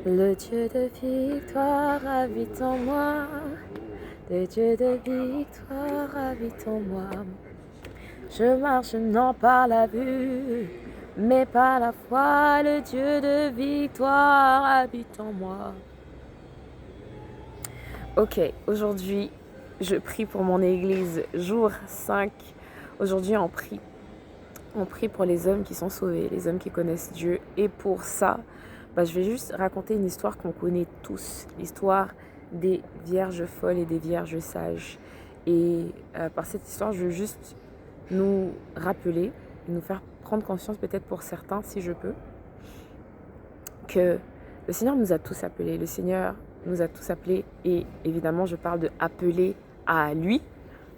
Le Dieu de victoire habite en moi. Le Dieu de victoire habite en moi. Je marche non par la vue, mais par la foi. Le Dieu de victoire habite en moi. Ok, aujourd'hui, je prie pour mon église, jour 5. Aujourd'hui, on prie. On prie pour les hommes qui sont sauvés, les hommes qui connaissent Dieu. Et pour ça, je vais juste raconter une histoire qu'on connaît tous. L'histoire des vierges folles et des vierges sages. Et par cette histoire, je veux juste nous rappeler, nous faire prendre conscience peut-être pour certains, si je peux, que le Seigneur nous a tous appelés. Le Seigneur nous a tous appelés. Et évidemment, je parle de appeler à lui,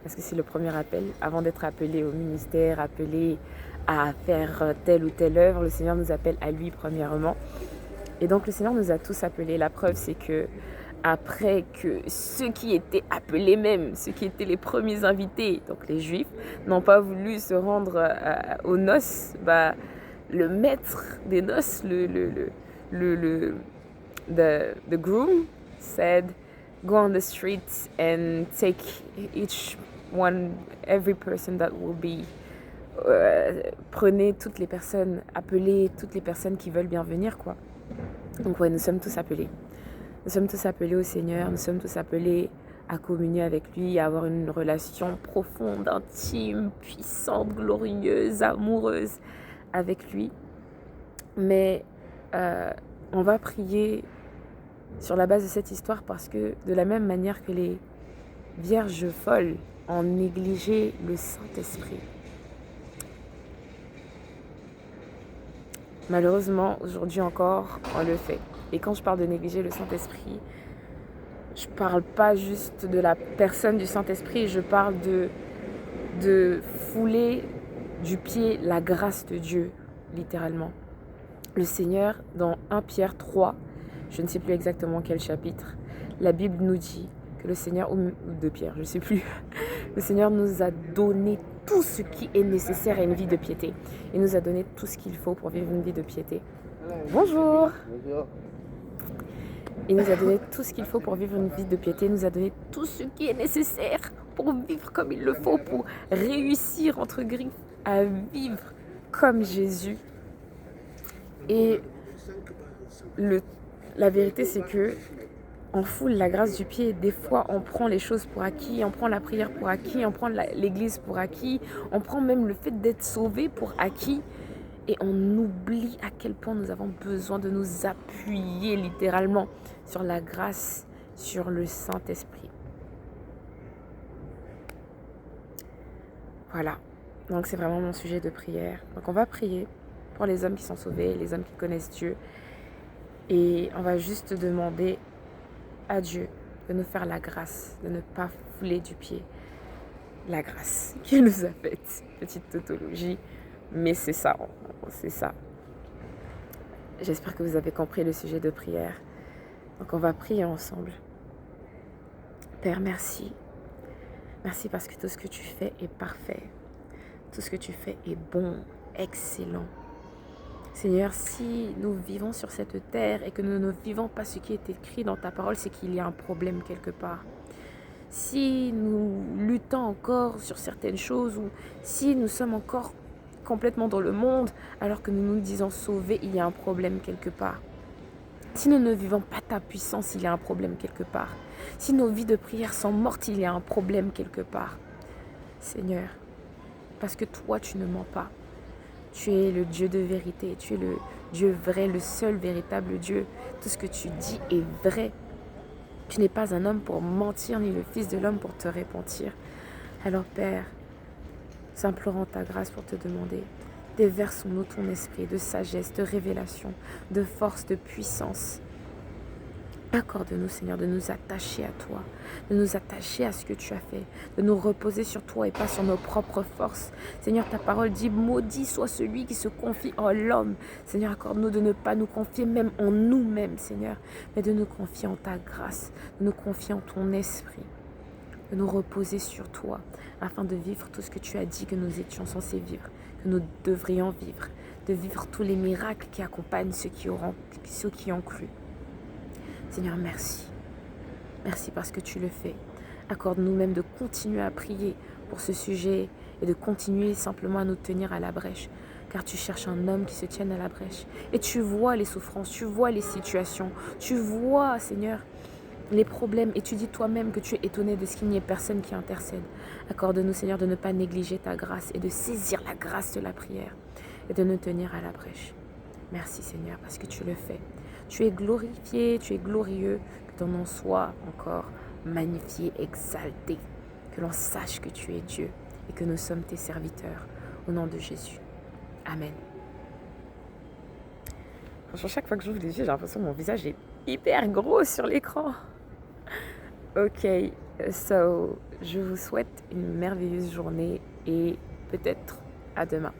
parce que c'est le premier appel. Avant d'être appelé au ministère, appelé à faire telle ou telle œuvre, le Seigneur nous appelle à lui premièrement. Et donc le Seigneur nous a tous appelés. La preuve, c'est que après que ceux qui étaient appelés même, ceux qui étaient les premiers invités, donc les Juifs, n'ont pas voulu se rendre aux noces, le maître des noces, the groom said, go on the streets and take every person that will be. Prenez toutes les personnes, appelez toutes les personnes qui veulent bien venir, quoi. Donc ouais, nous sommes tous appelés. Nous sommes tous appelés au Seigneur, nous sommes tous appelés à communier avec lui, à avoir une relation profonde, intime, puissante, glorieuse, amoureuse avec lui. Mais on va prier sur la base de cette histoire parce que de la même manière que les vierges folles ont négligé le Saint-Esprit, malheureusement, aujourd'hui encore, on le fait. Et quand je parle de négliger le Saint-Esprit, je ne parle pas juste de la personne du Saint-Esprit, je parle de fouler du pied la grâce de Dieu, littéralement. Le Seigneur, dans 1 Pierre 3, je ne sais plus exactement quel chapitre, la Bible nous dit que le Seigneur, ou 2 Pierre, je ne sais plus, le Seigneur nous a donné tout ce qui est nécessaire à une vie de piété. Il nous a donné tout ce qu'il faut pour vivre une vie de piété. Bonjour. Bonjour. Il nous a donné tout ce qu'il faut pour vivre une vie de piété. Il nous a donné tout ce qui est nécessaire pour vivre comme il le faut, pour réussir, entre griffes, à vivre comme Jésus. Et la vérité, c'est que on foule la grâce du pied. Des fois, on prend les choses pour acquis, on prend la prière pour acquis, on prend l'église pour acquis, on prend même le fait d'être sauvé pour acquis. Et on oublie à quel point nous avons besoin de nous appuyer littéralement sur la grâce, sur le Saint-Esprit. Voilà, donc c'est vraiment mon sujet de prière. Donc on va prier pour les hommes qui sont sauvés, les hommes qui connaissent Dieu. Et on va juste demander à Dieu de nous faire la grâce, de ne pas fouler du pied la grâce qu'il nous a faite. Petite tautologie, mais c'est ça, c'est ça. J'espère que vous avez compris le sujet de prière. Donc on va prier ensemble. Père, merci. Merci parce que tout ce que tu fais est parfait. Tout ce que tu fais est bon, excellent. Seigneur, si nous vivons sur cette terre et que nous ne vivons pas ce qui est écrit dans ta parole, c'est qu'il y a un problème quelque part. Si nous luttons encore sur certaines choses ou si nous sommes encore complètement dans le monde alors que nous nous disons sauvés, il y a un problème quelque part. Si nous ne vivons pas ta puissance, il y a un problème quelque part. Si nos vies de prière sont mortes, il y a un problème quelque part. Seigneur, parce que toi, tu ne mens pas. Tu es le Dieu de vérité, tu es le Dieu vrai, le seul véritable Dieu. Tout ce que tu dis est vrai. Tu n'es pas un homme pour mentir, ni le fils de l'homme pour te repentir. Alors Père, nous implorons ta grâce pour te demander, déverse-nous ton esprit de sagesse, de révélation, de force, de puissance. Accorde-nous, Seigneur, de nous attacher à toi, de nous attacher à ce que tu as fait, de nous reposer sur toi et pas sur nos propres forces. Seigneur, ta parole dit, maudit soit celui qui se confie en l'homme. Seigneur, accorde-nous de ne pas nous confier même en nous-mêmes, Seigneur, mais de nous confier en ta grâce, de nous confier en ton esprit, de nous reposer sur toi, afin de vivre tout ce que tu as dit que nous étions censés vivre, que nous devrions vivre, de vivre tous les miracles qui accompagnent ceux qui ont cru. Seigneur, merci. Merci parce que tu le fais. Accorde-nous même de continuer à prier pour ce sujet et de continuer simplement à nous tenir à la brèche. Car tu cherches un homme qui se tienne à la brèche. Et tu vois les souffrances, tu vois les situations, tu vois, Seigneur, les problèmes. Et tu dis toi-même que tu es étonné de ce qu'il n'y ait personne qui intercède. Accorde-nous, Seigneur, de ne pas négliger ta grâce et de saisir la grâce de la prière et de nous tenir à la brèche. Merci, Seigneur, parce que tu le fais. Tu es glorifié, tu es glorieux, que ton nom soit encore magnifié, exalté, que l'on sache que tu es Dieu et que nous sommes tes serviteurs. Au nom de Jésus. Amen. Franchement, chaque fois que j'ouvre les yeux, j'ai l'impression que mon visage est hyper gros sur l'écran. Ok, so je vous souhaite une merveilleuse journée et peut-être à demain.